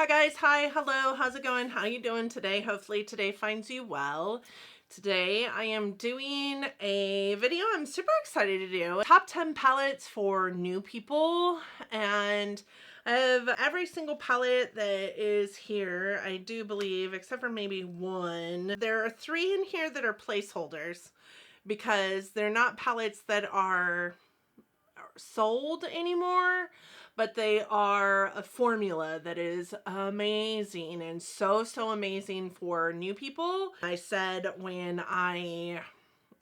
Hi guys, hi, hello, how's it going? How you doing today? Hopefully today finds you well. Today I am doing a video I'm super excited to do. Top 10 palettes for new people, and I have every single palette that is here, I do believe, except for maybe one. There are 3 in here that are placeholders because they're not palettes that are sold anymore, but they are a formula that is amazing and so amazing for new people. I said when I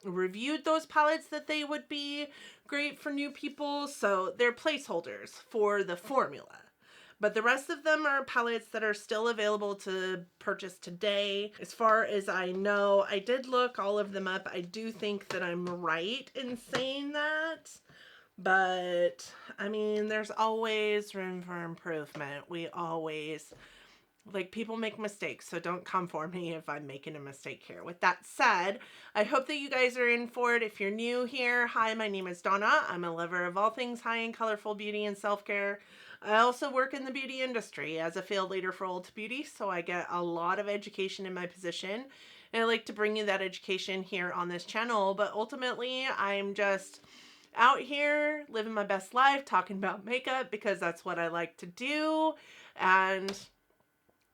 reviewed those palettes that they would be great for new people, so they're placeholders for the formula. But the rest of them are palettes that are still available to purchase today. As far as I know, I did look all of them up. I do think that I'm right in saying that. But I mean, there's always room for improvement. We always, like, people make mistakes, so don't come for me if I'm making a mistake here. With that said, I hope that you guys are in for it. If you're new here, hi, my name is Donna. I'm a lover of all things high and colorful beauty and self-care. I also work in the beauty industry as a field leader for Ulta Beauty, so I get a lot of education in my position. And I like to bring you that education here on this channel, but ultimately, I'm just out here living my best life, talking about makeup because that's what I like to do. And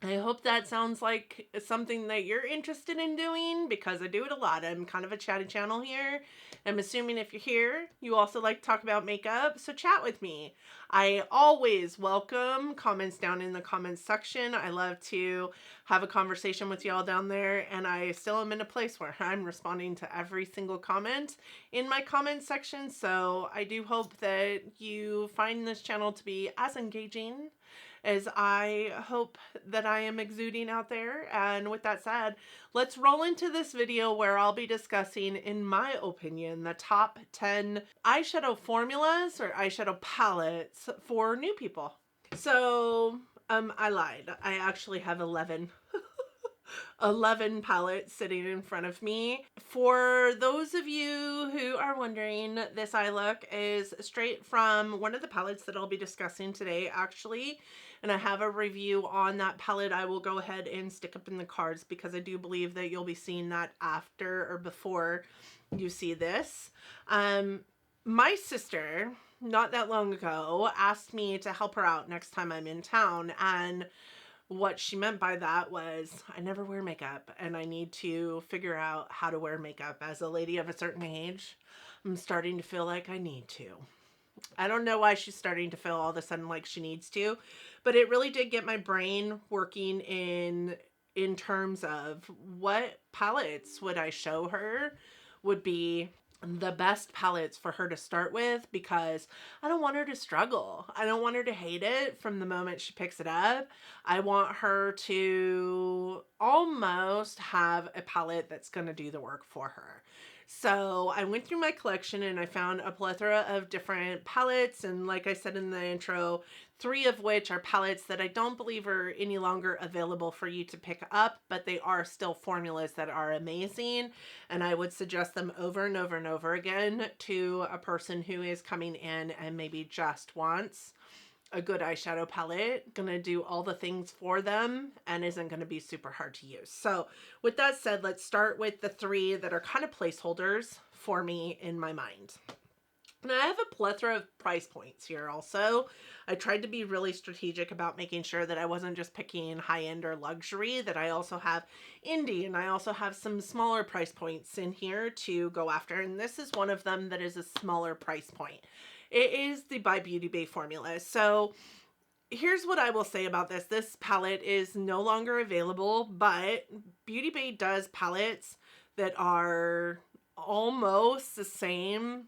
I hope that sounds like something that you're interested in doing, because I do it a lot. I'm kind of a chatty channel here. I'm assuming if you're here, you also like to talk about makeup, so chat with me. I always welcome comments down in the comments section. I love to have a conversation with y'all down there, and I still am in a place where I'm responding to every single comment in my comments section, so I do hope that you find this channel to be as engaging as I hope that I am exuding out there. And with that said, let's roll into this video where I'll be discussing, in my opinion, the top 10 eyeshadow formulas or eyeshadow palettes for new people. So, I lied. I actually have 11. 11 palettes sitting in front of me. For those of you who are wondering, this eye look is straight from one of the palettes that I'll be discussing today, actually. And I have a review on that palette I will go ahead and stick up in the cards, because I do believe that you'll be seeing that after or before you see this. My sister, not that long ago, asked me to help her out next time I'm in town, and what she meant by that was, I never wear makeup and I need to figure out how to wear makeup. As a lady of a certain age, I'm starting to feel like I need to. I don't know why she's starting to feel all of a sudden like she needs to, but it really did get my brain working in terms of what palettes would I show her would be the best palettes for her to start with, because I don't want her to struggle. I don't want her to hate it from the moment she picks it up. I want her to almost have a palette that's going to do the work for her. So I went through my collection and I found a plethora of different palettes, and like I said in the intro, 3 of which are palettes that I don't believe are any longer available for you to pick up, but they are still formulas that are amazing, and I would suggest them over and over and over again to a person who is coming in and maybe just wants a good eyeshadow palette, gonna do all the things for them and isn't gonna be super hard to use. So with that said, let's start with the 3 that are kind of placeholders for me in my mind. And I have a plethora of price points here also. I tried to be really strategic about making sure that I wasn't just picking high-end or luxury, that I also have indie, and I also have some smaller price points in here to go after. And this is one of them that is a smaller price point. It is the By Beauty Bay formula. So here's what I will say about this. This palette is no longer available, but Beauty Bay does palettes that are almost the same,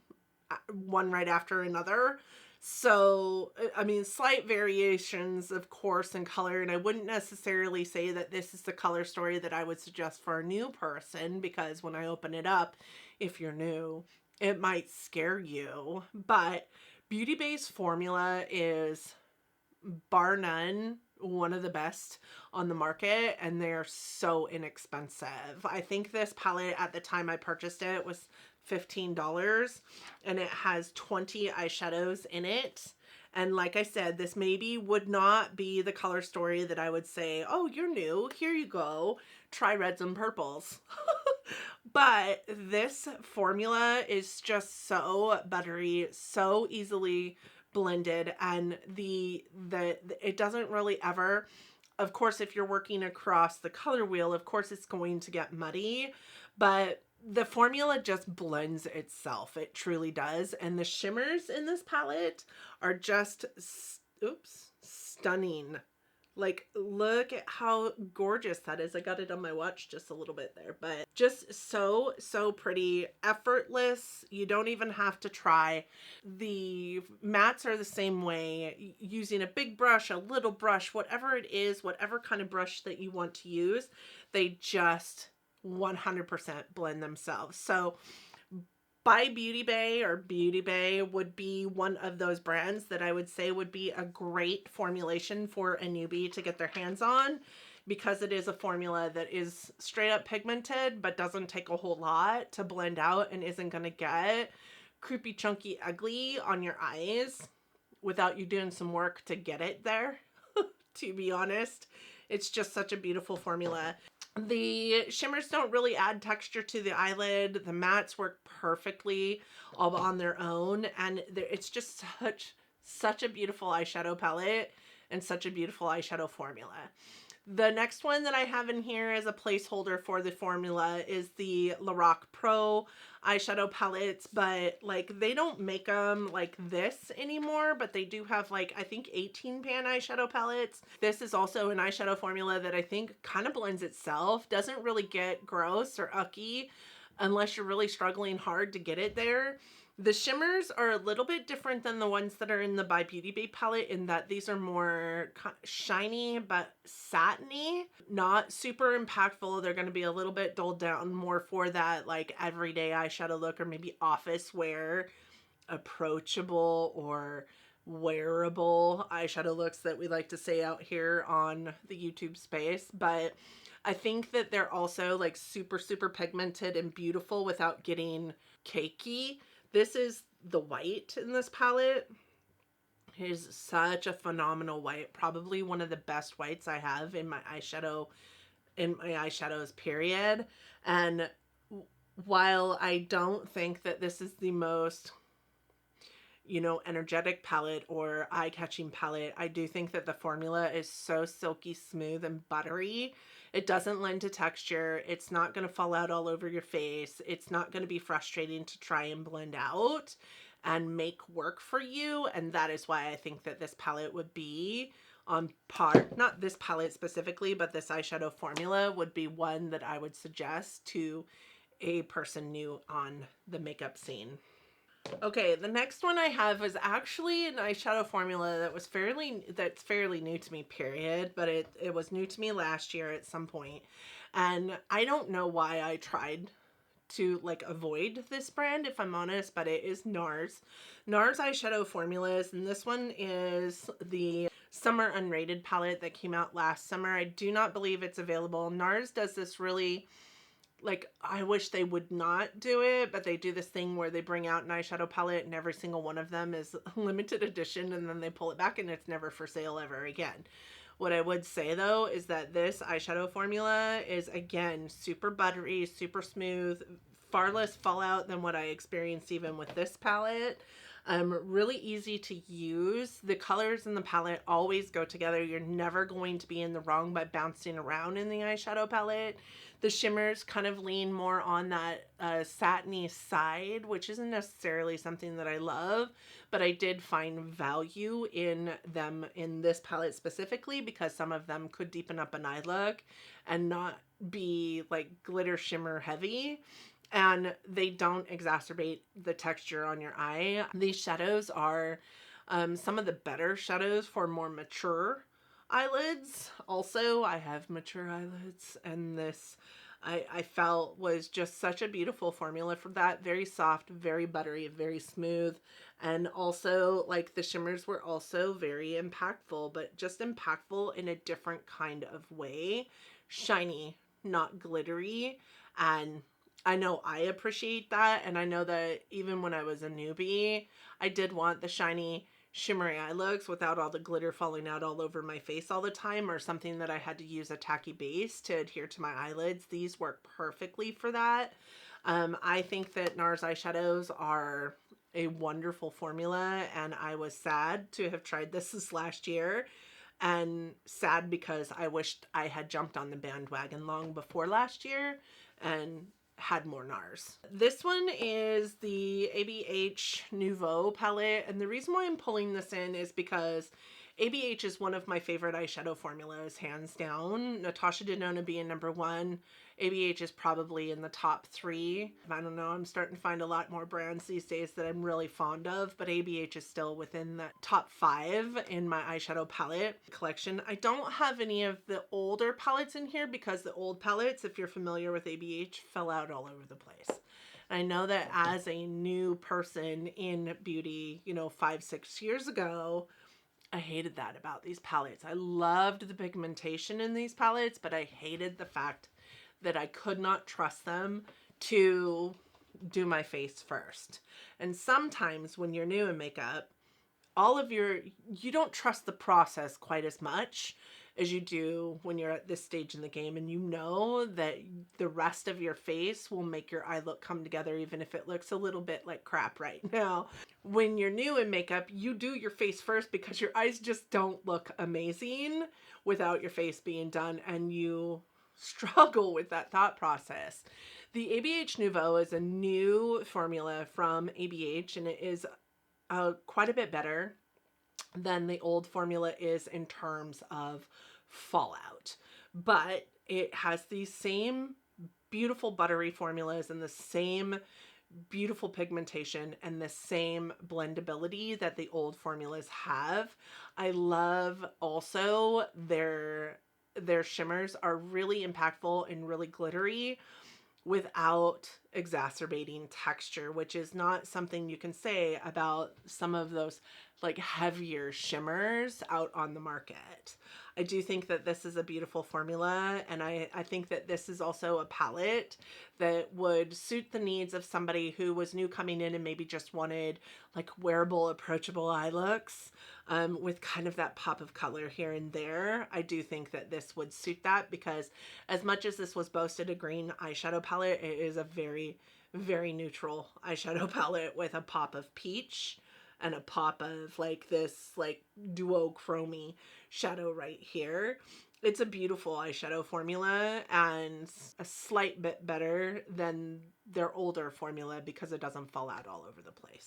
one right after another. So, I mean, slight variations, of course, in color, and I wouldn't necessarily say that this is the color story that I would suggest for a new person, because when I open it up, if you're new, it might scare you. But Beauty Bay's formula is, bar none, one of the best on the market, and they're so inexpensive. I think this palette at the time I purchased it was $15, and it has 20 eyeshadows in it, And like I said, this maybe would not be the color story that I would say, oh, you're new, here you go, try reds and purples. But this formula is just so buttery, so easily blended, and the it doesn't really ever, of course, if you're working across the color wheel, of course it's going to get muddy, but the formula just blends itself. It truly does. And the shimmers in this palette are just, stunning. Like, look at how gorgeous that is. I got it on my watch just a little bit there, but just so, so pretty, effortless. You don't even have to try. The mattes are the same way, using a big brush, a little brush, whatever it is, whatever kind of brush that you want to use, they just 100% blend themselves. So by Beauty Bay, or Beauty Bay would be one of those brands that I would say would be a great formulation for a newbie to get their hands on, because it is a formula that is straight up pigmented but doesn't take a whole lot to blend out and isn't going to get creepy, chunky, ugly on your eyes without you doing some work to get it there. To be honest, it's just such a beautiful formula. The shimmers don't really add texture to the eyelid. The mattes work perfectly all on their own, and it's just such a beautiful eyeshadow palette and such a beautiful eyeshadow formula. The next one that I have in here as a placeholder for the formula is the Lorac Pro eyeshadow palettes, but like they don't make them like this anymore, but they do have like, I think 18 pan eyeshadow palettes. This is also an eyeshadow formula that I think kind of blends itself, doesn't really get gross or ucky unless you're really struggling hard to get it there. The shimmers are a little bit different than the ones that are in the By Beauty Bay palette, in that these are more shiny but satiny, not super impactful. They're going to be a little bit dulled down, more for that like everyday eyeshadow look, or maybe office wear, approachable or wearable eyeshadow looks that we like to say out here on the YouTube space. But I think that they're also like super, super pigmented and beautiful without getting cakey. This is the white in this palette. It is such a phenomenal white. Probably one of the best whites I have in my eyeshadows, period. And while I don't think that this is the most, energetic palette or eye-catching palette, I do think that the formula is so silky smooth and buttery. It doesn't lend to texture. It's not going to fall out all over your face. It's not going to be frustrating to try and blend out and make work for you. And that is why I think that this palette would be on par, not this palette specifically, but this eyeshadow formula would be one that I would suggest to a person new on the makeup scene. Okay, the next one I have is actually an eyeshadow formula that's fairly new to me, period, but it was new to me last year at some point. And I don't know why I tried to like avoid this brand, if I'm honest, but it is NARS. NARS eyeshadow formulas, and this one is the Summer Unrated palette that came out last summer. I do not believe it's available. NARS does this really, like, I wish they would not do it, but they do this thing where they bring out an eyeshadow palette and every single one of them is limited edition, and then they pull it back and it's never for sale ever again. What I would say though is that this eyeshadow formula is, again, super buttery, super smooth, far less fallout than what I experienced even with this palette. Really easy to use. The colors in the palette always go together. You're never going to be in the wrong by bouncing around in the eyeshadow palette. The shimmers kind of lean more on that satiny side, which isn't necessarily something that I love, but I did find value in them in this palette specifically because some of them could deepen up an eye look and not be like glitter shimmer heavy. And they don't exacerbate the texture on your eye. These shadows are some of the better shadows for more mature eyelids. Also, I have mature eyelids, and this I felt was just such a beautiful formula for that. Very soft, very buttery, very smooth. And also, like, the shimmers were also very impactful, but just impactful in a different kind of way. Shiny, not glittery. And I know I appreciate that, and I know that even when I was a newbie, I did want the shiny shimmery eye looks without all the glitter falling out all over my face all the time, or something that I had to use a tacky base to adhere to my eyelids. These work perfectly for that. I think that NARS eyeshadows are a wonderful formula, and I was sad to have tried this last year, and sad because I wished I had jumped on the bandwagon long before last year and had more NARS. This one is the ABH Nouveau palette, and the reason why I'm pulling this in is because ABH is one of my favorite eyeshadow formulas, hands down. Natasha Denona being number one. ABH is probably in the top 3. I don't know, I'm starting to find a lot more brands these days that I'm really fond of, but ABH is still within the top 5 in my eyeshadow palette collection. I don't have any of the older palettes in here because the old palettes, if you're familiar with ABH, fell out all over the place. I know that as a new person in beauty, you know, 5-6 years ago, I hated that about these palettes. I loved the pigmentation in these palettes, but I hated the fact that I could not trust them to do my face first. And sometimes when you're new in makeup, you don't trust the process quite as much as you do when you're at this stage in the game, and you know that the rest of your face will make your eye look come together even if it looks a little bit like crap right now. When you're new in makeup, you do your face first because your eyes just don't look amazing without your face being done, and you struggle with that thought process. The ABH Nouveau is a new formula from ABH, and it is quite a bit better than the old formula is in terms of fallout. But it has these same beautiful buttery formulas and the same beautiful pigmentation and the same blendability that the old formulas have. I love also their shimmers are really impactful and really glittery without exacerbating texture, which is not something you can say about some of those like heavier shimmers out on the market. I do think that this is a beautiful formula, and I think that this is also a palette that would suit the needs of somebody who was new coming in and maybe just wanted like wearable, approachable eye looks with kind of that pop of color here and there. I do think that this would suit that, because as much as this was boasted a green eyeshadow palette, it is a very, very neutral eyeshadow palette with a pop of peach and a pop of like this like duochrome shadow right here. It's a beautiful eyeshadow formula and a slight bit better than their older formula because it doesn't fall out all over the place.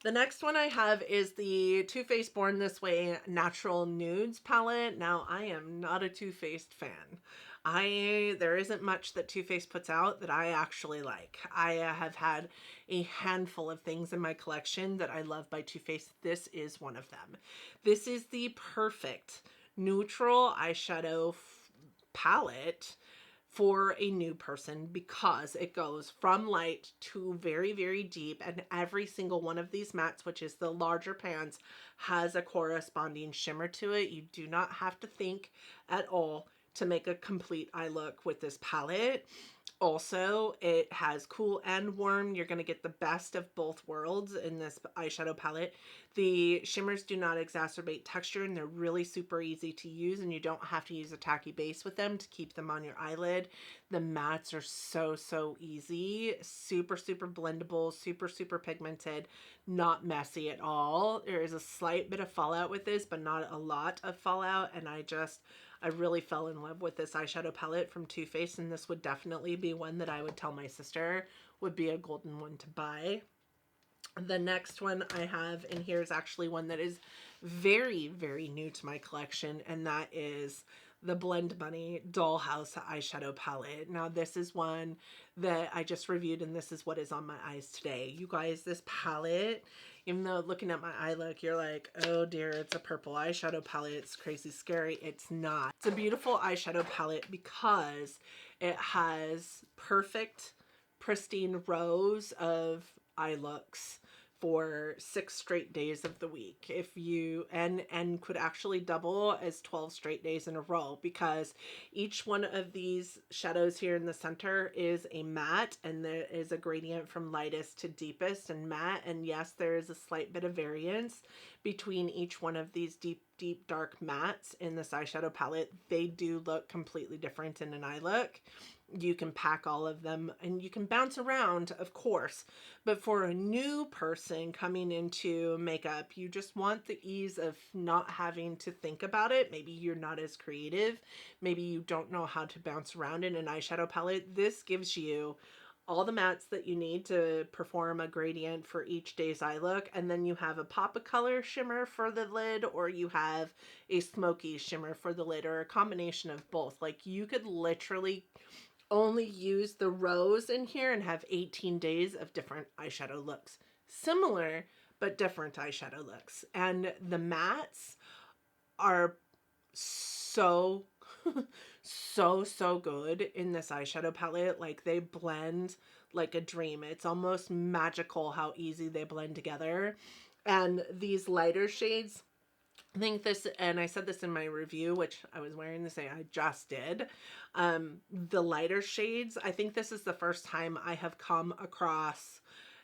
The next one I have is the Too Faced Born This Way Natural Nudes palette. Now, I am not a Too Faced fan. There isn't much that Too Faced puts out that I actually like. I have had a handful of things in my collection that I love by Too Faced. This is one of them. This is the perfect neutral eyeshadow palette for a new person because it goes from light to very, very deep, and every single one of these mattes, which is the larger pans, has a corresponding shimmer to it. You do not have to think at all to make a complete eye look with this palette. Also, it has cool and warm. You're going to get the best of both worlds in this eyeshadow palette. The shimmers do not exacerbate texture, and they're really super easy to use, and you don't have to use a tacky base with them to keep them on your eyelid. The mattes are so, so easy. Super, super blendable, super, super pigmented, not messy at all. There is a slight bit of fallout with this, but not a lot of fallout, and I really fell in love with this eyeshadow palette from Too Faced, and this would definitely be one that I would tell my sister would be a golden one to buy. The next one I have in here is actually one that is very, very new to my collection, and that is the Blend Bunny Dollhouse eyeshadow palette. Now, this is one that I just reviewed, and this is what is on my eyes today. You guys, this palette, even though looking at my eye look, you're like, oh dear, it's a purple eyeshadow palette, it's crazy scary. It's not. It's a beautiful eyeshadow palette because it has perfect, pristine rows of eye looks for 6 straight days of the week, if you and could actually double as 12 straight days in a row, because each one of these shadows here in the center is a matte, and there is a gradient from lightest to deepest and matte. And yes, there is a slight bit of variance between each one of these deep dark mattes in this eyeshadow palette. They do look completely different in an eye look. You can pack all of them and you can bounce around, of course, but for a new person coming into makeup, you just want the ease of not having to think about it. Maybe you're not as creative. Maybe you don't know how to bounce around in an eyeshadow palette. This gives you all the mattes that you need to perform a gradient for each day's eye look, and then you have a pop of color shimmer for the lid, or you have a smoky shimmer for the lid, or a combination of both. Like, you could literally only use the rose in here and have 18 days of different eyeshadow looks. Similar, but different eyeshadow looks. And the mattes are so, so good in this eyeshadow palette. Like, they blend like a dream. It's almost magical how easy they blend together. And these lighter shades, I think this, and I said this in my review, which I was wearing the same, I just did. The lighter shades, I think this is the first time I have come across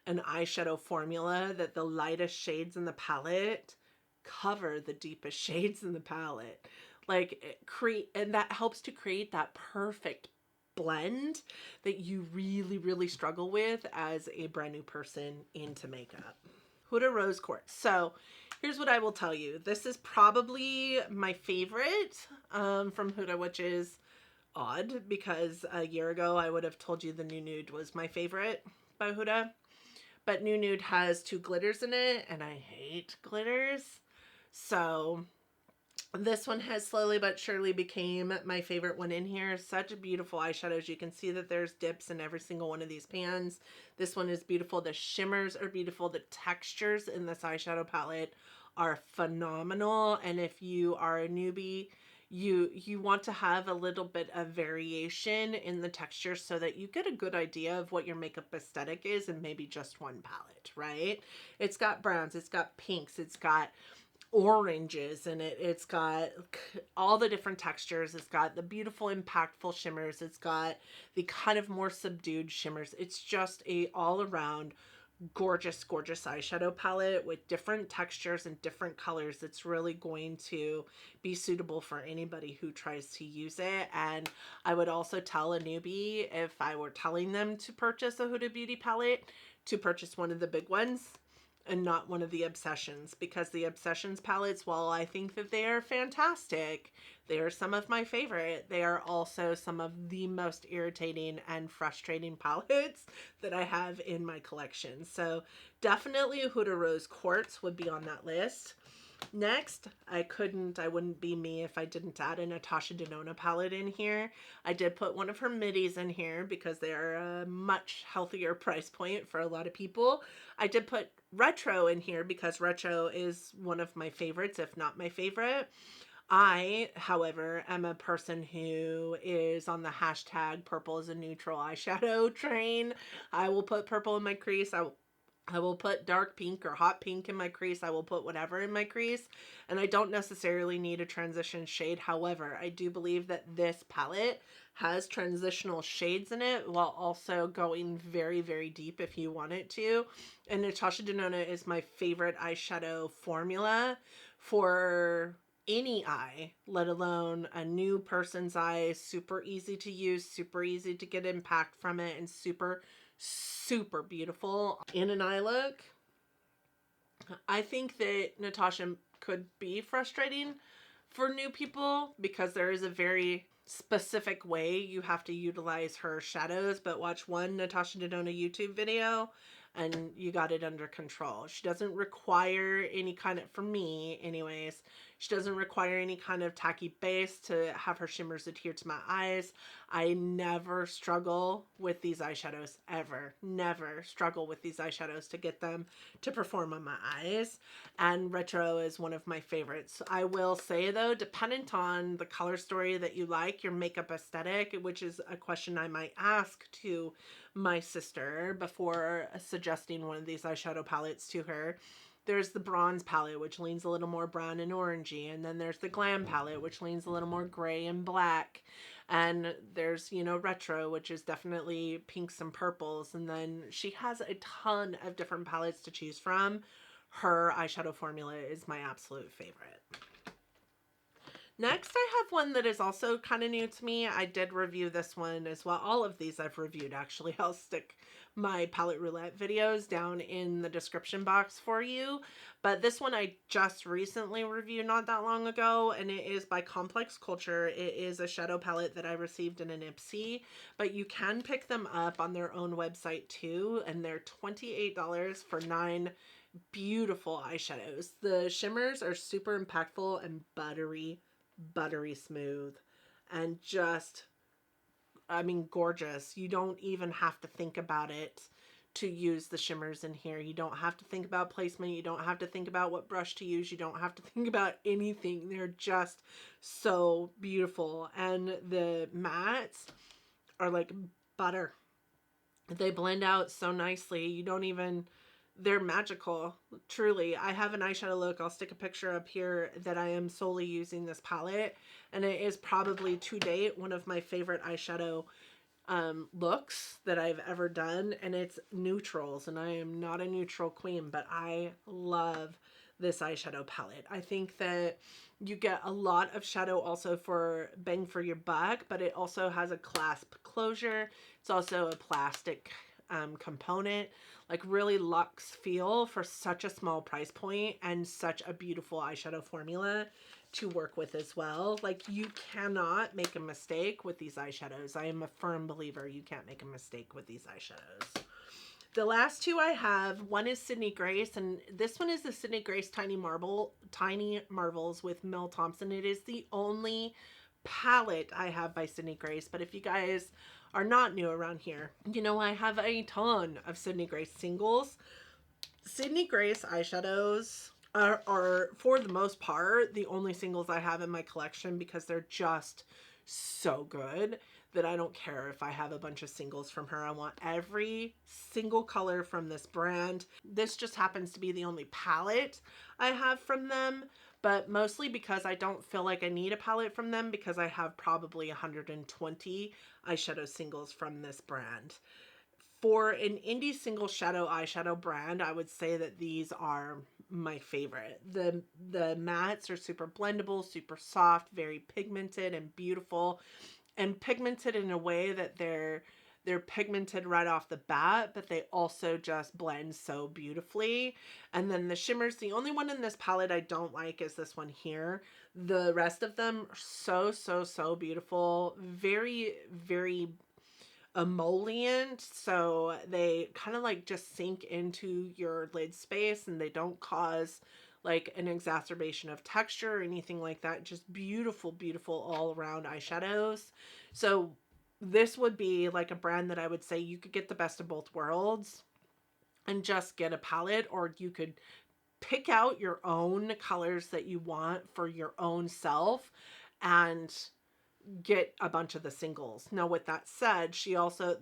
an eyeshadow formula that the lightest shades in the palette cover the deepest shades in the palette. Like, and that helps to create that perfect blend that you really struggle with as a brand new person into makeup. Huda Rose Quartz. So here's what I will tell you. This is probably my favorite from Huda, which is odd because a year ago I would have told you the New Nude was my favorite by Huda. But New Nude has 2 glitters in it, and I hate glitters. So this one has slowly but surely became my favorite one in here. Such a beautiful eyeshadows. You can see that there's dips in every single one of these pans. This one is beautiful. The shimmers are beautiful. The textures in this eyeshadow palette are phenomenal. And if you are a newbie, you want to have a little bit of variation in the texture so that you get a good idea of what your makeup aesthetic is in maybe just one palette, right? It's got browns, it's got pinks, it's got oranges in it, it's got all the different textures, it's got the beautiful impactful shimmers, it's got the kind of more subdued shimmers. It's just a all-around gorgeous eyeshadow palette with different textures and different colors. It's really going to be suitable for anybody who tries to use it. And I would also tell a newbie, if I were telling them to purchase a Huda Beauty palette, to purchase one of the big ones and not one of the Obsessions, because the Obsessions palettes, while I think that they are fantastic, they are some of my favorite. They are also some of the most irritating and frustrating palettes that I have in my collection. So definitely a Huda Rose Quartz would be on that list. Next, I wouldn't be me if I didn't add a Natasha Denona palette in here. I did put one of her middies in here because they are a much healthier price point for a lot of people. I did put Retro in here because Retro is one of my favorites, if not my favorite. I, however, am a person who is on the hashtag purple is a neutral eyeshadow train. I will put purple in my crease. I will put dark pink or hot pink in my crease. I will put whatever in my crease. And I don't necessarily need a transition shade. However, I do believe that this palette has transitional shades in it while also going very deep if you want it to. And Natasha Denona is my favorite eyeshadow formula for any eye, let alone a new person's eye. Super easy to use, super easy to get impact from it, and super beautiful in an eye look. I think that Natasha could be frustrating for new people because there is a very specific way you have to utilize her shadows, but watch one Natasha Denona YouTube video and you got it under control. She doesn't require any kind of, for me anyways, She doesn't require any kind of tacky base to have her shimmers adhere to my eyes. I never struggle with these eyeshadows, ever. Never struggle with these eyeshadows to get them to perform on my eyes. And retro is one of my favorites. I will say though, dependent on the color story that you like, your makeup aesthetic, which is a question I might ask to my sister before suggesting one of these eyeshadow palettes to her. There's the bronze palette, which leans a little more brown and orangey. And then there's the glam palette, which leans a little more gray and black. And there's, you know, retro, which is definitely pinks and purples. And then she has a ton of different palettes to choose from. Her eyeshadow formula is my absolute favorite. Next, I have one that is also kind of new to me. I did review this one as well. All of these I've reviewed, actually. I'll stick my palette roulette videos down in the description box for you. But this one I just recently reviewed not that long ago, and it is by Complex Culture. It is a shadow palette that I received in an Ipsy, but you can pick them up on their own website too, and they're $28 for 9 beautiful eyeshadows. The shimmers are super impactful and buttery smooth and just, I mean, gorgeous. You don't even have to think about it to use the shimmers in here. You don't have to think about placement. You don't have to think about what brush to use. You don't have to think about anything. They're just so beautiful. And the mattes are like butter. They blend out so nicely. You don't even, they're magical, truly. I have an eyeshadow look. I'll stick a picture up here that I am solely using this palette. And it is probably, to date, one of my favorite eyeshadow looks that I've ever done. And it's neutrals. And I am not a neutral queen, but I love this eyeshadow palette. I think that you get a lot of shadow also for bang for your buck, but it also has a clasp closure. It's also a plastic component, like really luxe feel for such a small price point and such a beautiful eyeshadow formula to work with as well. Like, you cannot make a mistake with these eyeshadows. I am a firm believer you can't make a mistake with these eyeshadows. The last two I have, one is Sydney Grace, and this one is the Sydney Grace Tiny Marvels with Mel Thompson. It is the only palette I have by Sydney Grace, but if you guys are not new around here, you know I have a ton of Sydney Grace singles. Sydney Grace eyeshadows are for the most part the only singles I have in my collection because they're just so good that I don't care if I have a bunch of singles from her. I want every single color from this brand. This just happens to be the only palette I have from them, but mostly because I don't feel like I need a palette from them because I have probably 120 eyeshadow singles from this brand. For an indie single shadow eyeshadow brand, I would say that these are my favorite. The mattes are super blendable, super soft, very pigmented and beautiful, and pigmented in a way that they're pigmented right off the bat, but they also just blend so beautifully. And then the shimmers, the only one in this palette I don't like is this one here. The rest of them are so beautiful. Very, very emollient, so they kind of like just sink into your lid space and they don't cause like an exacerbation of texture or anything like that. Just beautiful all around eyeshadows. So this would be like a brand that I would say you could get the best of both worlds and just get a palette, or you could pick out your own colors that you want for your own self and get a bunch of the singles. Now, with that said,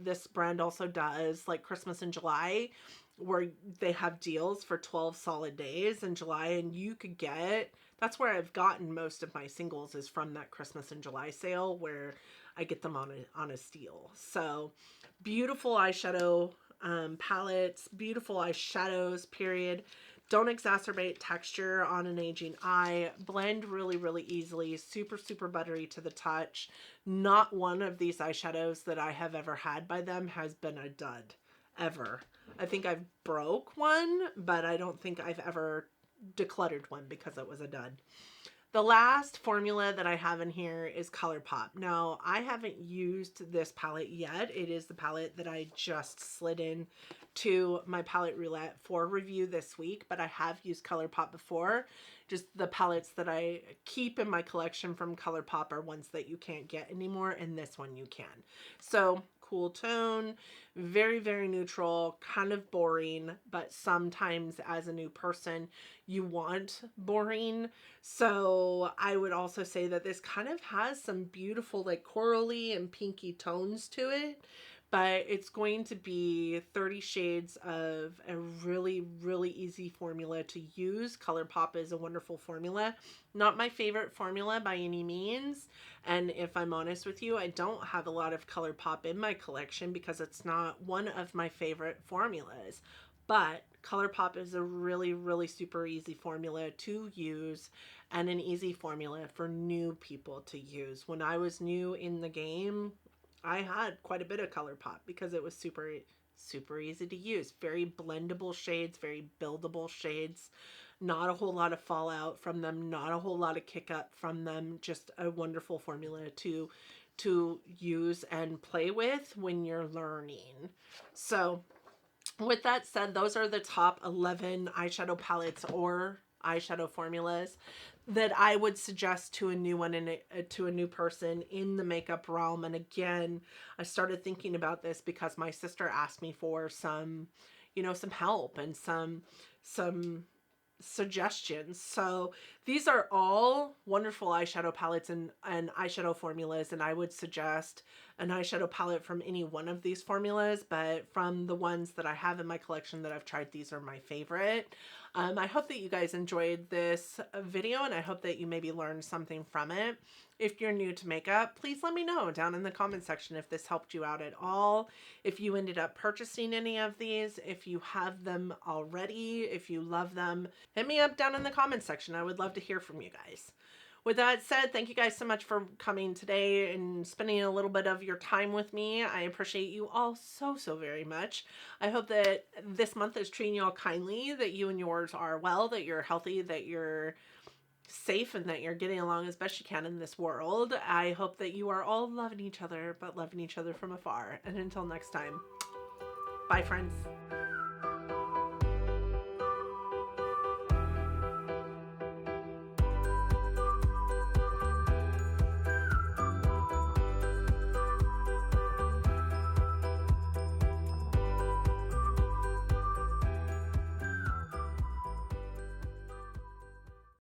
this brand also does like Christmas in July, where they have deals for 12 solid days in July, and you could get, that's where I've gotten most of my singles, is from that Christmas in July sale where I get them on a steal. So beautiful eyeshadow palettes, beautiful eyeshadows, period. Don't exacerbate texture on an aging eye. Blend really easily. Super buttery to the touch. Not one of these eyeshadows that I have ever had by them has been a dud. Ever. I think I've broke one, but I don't think I've ever decluttered one because it was a dud. The last formula that I have in here is ColourPop. Now, I haven't used this palette yet. It is the palette that I just slid in to my palette roulette for review this week, but I have used ColourPop before. Just the palettes that I keep in my collection from ColourPop are ones that you can't get anymore, and this one you can. So, cool tone, very, very neutral, kind of boring, but sometimes as a new person, you want boring. So I would also say that this kind of has some beautiful like corally and pinky tones to it, but it's going to be 30 shades of a really, really easy formula to use. ColourPop is a wonderful formula. Not my favorite formula by any means. And if I'm honest with you, I don't have a lot of ColourPop in my collection because it's not one of my favorite formulas. But ColourPop is a really, really super easy formula to use and an easy formula for new people to use. When I was new in the game, I had quite a bit of ColourPop because it was super, super easy to use. Very blendable shades, very buildable shades. Not a whole lot of fallout from them, not a whole lot of kick up from them. Just a wonderful formula to use and play with when you're learning. So with that said, those are the top 11 eyeshadow palettes or eyeshadow formulas that I would suggest to a new one and to a new person in the makeup realm. And again, I started thinking about this because my sister asked me for some, some help and some suggestions. So these are all wonderful eyeshadow palettes and eyeshadow formulas, and I would suggest an eyeshadow palette from any one of these formulas, but from the ones that I have in my collection that I've tried, these are my favorite. I hope that you guys enjoyed this video, and I hope that you maybe learned something from it. If you're new to makeup, please let me know down in the comment section if this helped you out at all. If you ended up purchasing any of these, if you have them already, if you love them, hit me up down in the comment section. I would love to hear from you guys. With that said, thank you guys so much for coming today and spending a little bit of your time with me. I appreciate you all so, so very much. I hope that this month is treating you all kindly, that you and yours are well, that you're healthy, that you're safe, and that you're getting along as best you can in this world. I hope that you are all loving each other, but loving each other from afar. And until next time, bye friends.